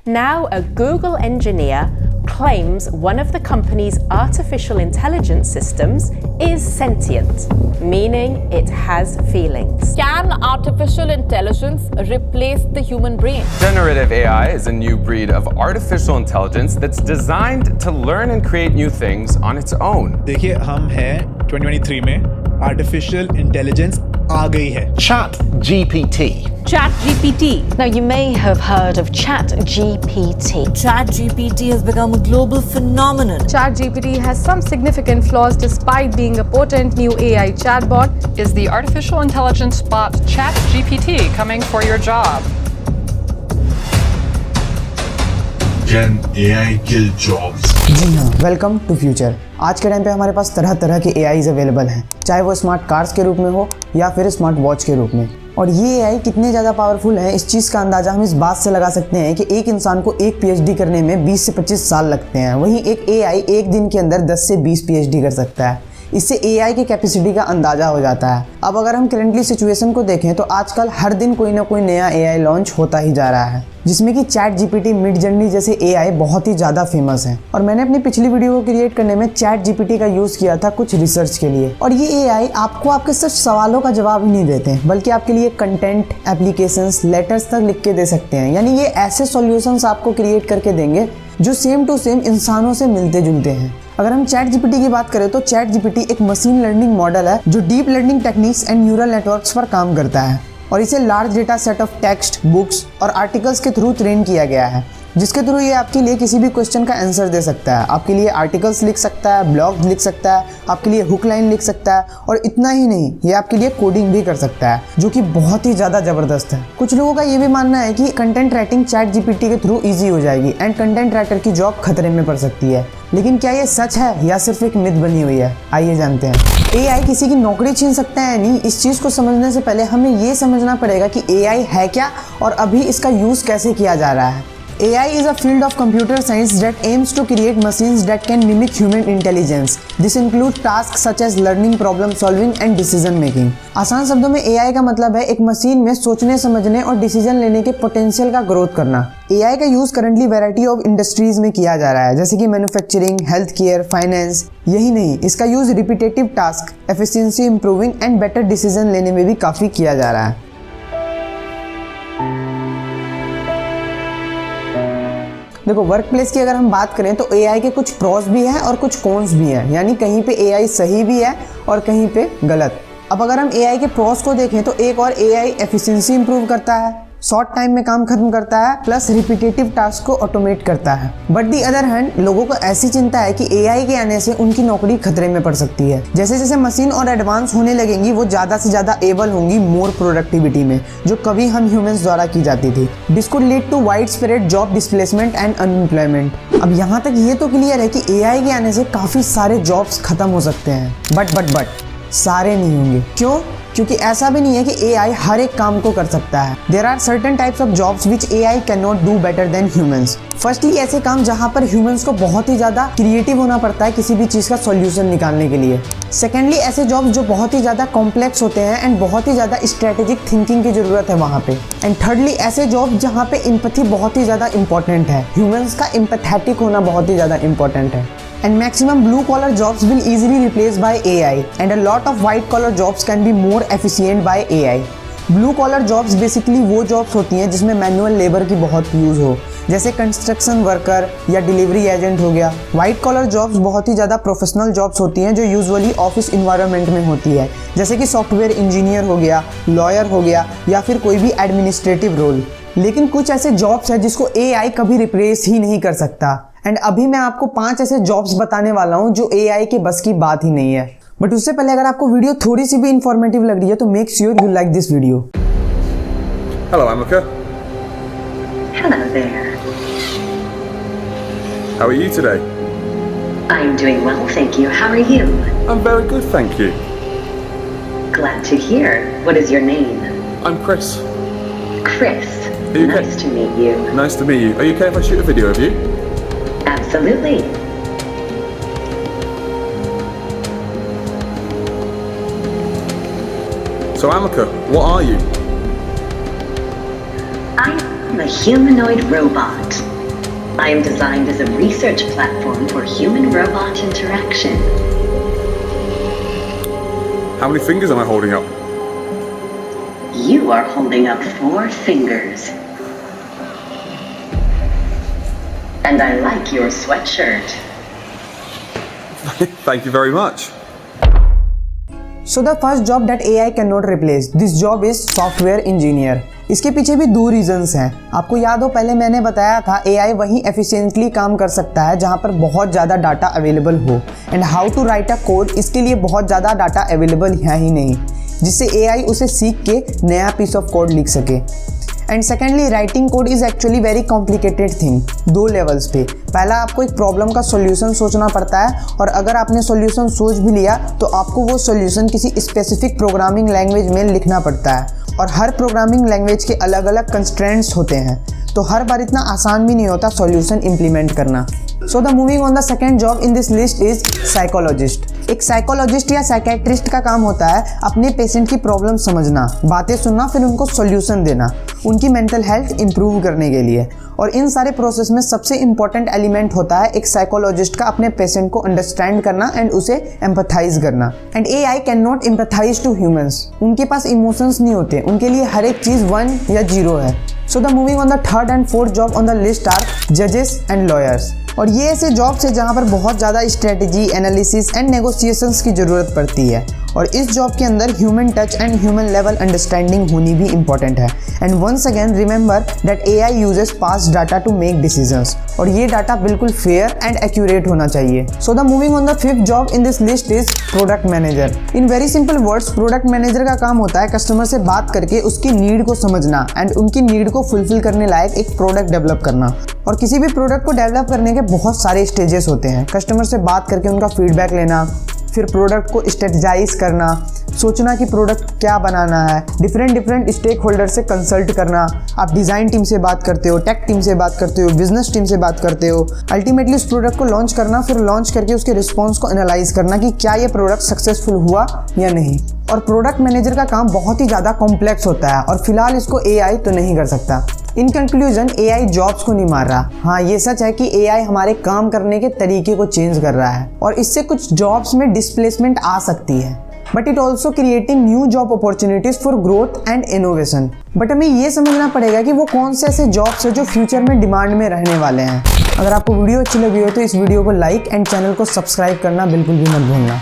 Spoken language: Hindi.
Now, a Google engineer claims one of the company's artificial intelligence systems is sentient, meaning it has feelings. Can artificial intelligence replace the human brain? Generative AI is a new breed of artificial intelligence that's designed to learn and create new things on its own. देखिए हम हैं 2023 में आर्टिफिशियल इंटेलिजेंस आ गई है. ChatGPT. ChatGPT. Now, you may have heard of ChatGPT. ChatGPT has become a global phenomenon. ChatGPT has some significant flaws despite being a potent new AI chatbot. Is the artificial intelligence bot ChatGPT coming for your job? Can AI kill jobs? जी हाँ, वेलकम टू फ्यूचर। आज के टाइम पे हमारे पास तरह तरह के AIs अवेलेबल हैं, चाहे वो स्मार्ट कार्स के रूप में हो या फिर स्मार्ट वॉच के रूप में। और ये AI कितने ज़्यादा पावरफुल है, इस चीज़ का अंदाज़ा हम इस बात से लगा सकते हैं कि एक इंसान को एक PhD करने में 20 से 25 साल लगते हैं, वहीं एक AI एक दिन के अंदर 10 से 20 PhD कर सकता है। इससे AI की कैपेसिटी का अंदाज़ा हो जाता है। अब अगर हम करेंटली सिचुएशन को देखें तो आजकल हर दिन कोई ना कोई नया AI लॉन्च होता ही जा रहा है, जिसमें कि ChatGPT, मिडजर्नी जैसे AI बहुत ही ज़्यादा फेमस हैं। और मैंने अपनी पिछली वीडियो को क्रिएट करने में ChatGPT का यूज़ किया था कुछ रिसर्च के लिए। और ये AI आपको आपके सिर्फ सवालों का जवाब ही नहीं देते हैं, बल्कि आपके लिए कंटेंट, एप्लीकेशंस, लेटर्स तक लिख के दे सकते हैं। यानी ये ऐसे सॉल्यूशंस आपको क्रिएट करके देंगे जो सेम टू सेम इंसानों से मिलते जुलते हैं। अगर हम ChatGPT की बात करें तो ChatGPT एक मशीन लर्निंग मॉडल है जो deep learning techniques and neural networks पर काम करता है, और इसे large data set of text, books और आर्टिकल्स के थ्रू ट्रेन किया गया है, जिसके थ्रू ये आपके लिए किसी भी क्वेश्चन का आंसर दे सकता है। आपके लिए आर्टिकल्स लिख सकता है, ब्लॉग्स लिख सकता है, आपके लिए हुक लाइन लिख सकता है, और इतना ही नहीं, ये आपके लिए कोडिंग भी कर सकता है, जो कि बहुत ही ज़्यादा ज़बरदस्त है। कुछ लोगों का ये भी मानना है कि कंटेंट राइटिंग ChatGPT के थ्रू ईजी हो जाएगी एंड कंटेंट राइटर की जॉब खतरे में पड़ सकती है। लेकिन क्या ये सच है या सिर्फ एक मिथ बनी हुई है? आइए जानते हैं। AI किसी की नौकरी छीन सकता है या नहीं, इस चीज़ को समझने से पहले हमें ये समझना पड़ेगा कि AI है क्या और अभी इसका यूज़ कैसे किया जा रहा है। AI is a field of computer science that aims to create machines that can mimic human intelligence. This includes tasks such as learning, problem solving and decision making. आसान शब्दों में AI का मतलब है एक मशीन में सोचने, समझने और डिसीजन लेने के पोटेंशियल का ग्रोथ करना। AI का use currently variety of industries में किया जा रहा है, जैसे कि मैन्युफैक्चरिंग, हेल्थ केयर, फाइनेंस। यही नहीं, इसका use repetitive task, efficiency improving and better decision लेने में भी काफ़ी किया जा रहा है। देखो, वर्क प्लेस की अगर हम बात करें तो AI के कुछ प्रॉस भी हैं और कुछ कॉन्स भी हैं, यानी कहीं पे AI सही भी है और कहीं पे गलत। अब अगर हम AI के प्रॉस को देखें तो एक और AI एफिशिएंसी इंप्रूव करता है, शॉर्ट टाइम में काम खत्म करता है, प्लस रिपीटेटिव टास्क को ऑटोमेट करता है। बट दी अदर हैंड, लोगों को ऐसी चिंता है कि AI के आने से उनकी नौकरी खतरे में पड़ सकती है। जैसे जैसे मशीन और एडवांस होने लगेंगी, वो ज़्यादा से ज़्यादा एबल होंगी मोर प्रोडक्टिविटी में, जो कभी हम ह्यूमंस द्वारा की जाती थी। This could lead to wide spread job displacement and unemployment. अब यहाँ तक ये तो क्लियर है कि AI के आने से काफ़ी सारे जॉब्स खत्म हो सकते हैं, बट सारे नहीं होंगे। क्यों? क्योंकि ऐसा भी नहीं है कि AI हर एक काम को कर सकता है। There are certain types of jobs which AI cannot do better than humans. Firstly, ऐसे काम जहाँ पर ह्यूमंस को बहुत ही ज़्यादा क्रिएटिव होना पड़ता है किसी भी चीज़ का सॉल्यूशन निकालने के लिए। सेकेंडली, ऐसे जॉब्स जो बहुत ही ज़्यादा कॉम्प्लेक्स होते हैं एंड बहुत ही ज़्यादा स्ट्रेटेजिक थिंकिंग की ज़रूरत है वहाँ पे। एंड थर्डली, ऐसे जॉब्स जहाँ पे एम्पैथी बहुत ही ज़्यादा इंपॉर्टेंट है, ह्यूमंस का एम्पैथेटिक होना बहुत ही ज़्यादा इंपॉर्टेंट है। And maximum blue collar jobs will easily replaced by AI, and a lot of white collar jobs can be more efficient by AI. Blue collar jobs basically वो jobs होती हैं जिसमें मैनुअल लेबर की बहुत यूज़ हो, जैसे कंस्ट्रक्शन वर्कर या डिलीवरी एजेंट हो गया। वाइट कॉलर जॉब्स बहुत ही ज़्यादा प्रोफेशनल जॉब्स होती हैं जो यूजुअली ऑफिस इन्वायरमेंट में होती है, जैसे कि सॉफ्टवेयर इंजीनियर हो गया, लॉयर हो गया या फिर कोई भी एडमिनिस्ट्रेटिव रोल। लेकिन कुछ ऐसे जॉब्स हैं जिसको AI कभी रिप्लेस ही नहीं कर सकता। एंड अभी मैं आपको 5 ऐसे जॉब्स बताने वाला हूँ जो AI के बस की बात ही नहीं है। बट उससे पहले अगर आपको वीडियो थोड़ी सी भी इंफॉर्मेटिव लग रही है तो make sure you like this video. Hello, Amika. Hello there. How are you today? I'm doing well, thank you. How are you? I'm very good, thank you. Glad to hear. What is your name? I'm Chris. Chris. Are you okay? Nice to meet you. Nice to meet you. Are you okay if I shoot a video of you? Absolutely. So Amika, what are you? I'm a humanoid robot. I am designed as a research platform for human-robot interaction. How many fingers am I holding up? You are holding up 4 fingers. And I like your sweatshirt. Thank you very much. So the first job that AI cannot replace, this job is software engineer. इसके पीछे भी 2 रीजंस हैं। आपको याद हो पहले मैंने बताया था AI वहीं एफिशिएंटली काम कर सकता है जहां पर बहुत ज़्यादा डाटा अवेलेबल हो, and how to write a code, इसके लिए बहुत ज़्यादा डाटा अवेलेबल है ही नहीं जिससे AI उसे सीख के नया पीस ऑफ कोड लिख सके। And secondly, writing code is actually very complicated thing 2 levels पे। पहला, आपको एक प्रॉब्लम का सॉल्यूशन सोचना पड़ता है, और अगर आपने सॉल्यूशन सोच भी लिया तो आपको वो सॉल्यूशन किसी स्पेसिफिक प्रोग्रामिंग लैंग्वेज में लिखना पड़ता है, और हर प्रोग्रामिंग लैंग्वेज के अलग अलग कंस्ट्रेंट्स होते हैं, तो हर बार इतना आसान भी नहीं होता सॉल्यूशन इम्प्लीमेंट करना। सो the moving on the second job in this list is psychologist. एक साइकोलॉजिस्ट या साइकेट्रिस्ट का काम होता है अपने पेशेंट की प्रॉब्लम समझना, बातें सुनना, फिर उनको सॉल्यूशन देना उनकी मेंटल हेल्थ इंप्रूव करने के लिए। और इन सारे प्रोसेस में सबसे इंपॉर्टेंट एलिमेंट होता है एक साइकोलॉजिस्ट का अपने पेशेंट को अंडरस्टैंड करना एंड उसे एम्पैथाइज करना। And AI can not empathise to humans. उनके पास इमोशंस नहीं होते, उनके लिए हर एक चीज़ 1 या 0 है। So the moving on the third and fourth job on the list are जजेस एंड लॉयर्स। और ये ऐसे जॉब्स है जहाँ पर बहुत ज़्यादा स्ट्रेटेजी, एनालिसिस एंड नेगोशिएशंस की ज़रूरत पड़ती है, और इस जॉब के अंदर human touch and human level understanding होनी भी इंपॉर्टेंट है। And once again remember that AI uses past data to make decisions, और ये डाटा बिल्कुल फेयर एंड एक्यूरेट होना चाहिए। So the moving on the fifth job in this list is product manager. In very simple words, product manager का काम होता है कस्टमर से बात करके उसकी नीड को समझना एंड उनकी नीड को फुलफिल करने लायक एक प्रोडक्ट डेवलप करना। और किसी भी प्रोडक्ट को डेवलप करने के बहुत सारे स्टेजेस होते हैं। कस्टमर से बात करके उनका फीडबैक लेना, फिर प्रोडक्ट को स्ट्रेटजाइज करना, सोचना कि प्रोडक्ट क्या बनाना है, डिफरेंट स्टेक होल्डर से कंसल्ट करना। आप डिज़ाइन टीम से बात करते हो, टेक टीम से बात करते हो, बिजनेस टीम से बात करते हो, अल्टीमेटली उस प्रोडक्ट को लॉन्च करना, फिर लॉन्च करके उसके रिस्पॉन्स को एनालाइज करना कि क्या ये प्रोडक्ट सक्सेसफुल हुआ या नहीं। और प्रोडक्ट मैनेजर का काम बहुत ही ज़्यादा कॉम्प्लेक्स होता है, और फिलहाल इसको AI तो नहीं कर सकता। इन कंक्लूजन, AI जॉब्स को नहीं मार रहा। हाँ, ये सच है कि AI हमारे काम करने के तरीके को चेंज कर रहा है, और इससे कुछ जॉब्स में डिस्प्लेसमेंट आ सकती है, but it also creating new job opportunities for growth and innovation. But हमें ये समझना पड़ेगा कि वो कौन से ऐसे जॉब्स है जो फ्यूचर में डिमांड में रहने वाले हैं। अगर आपको वीडियो अच्छी लगी हो तो इस वीडियो को लाइक एंड चैनल को सब्सक्राइब करना बिल्कुल भी मत भूलना।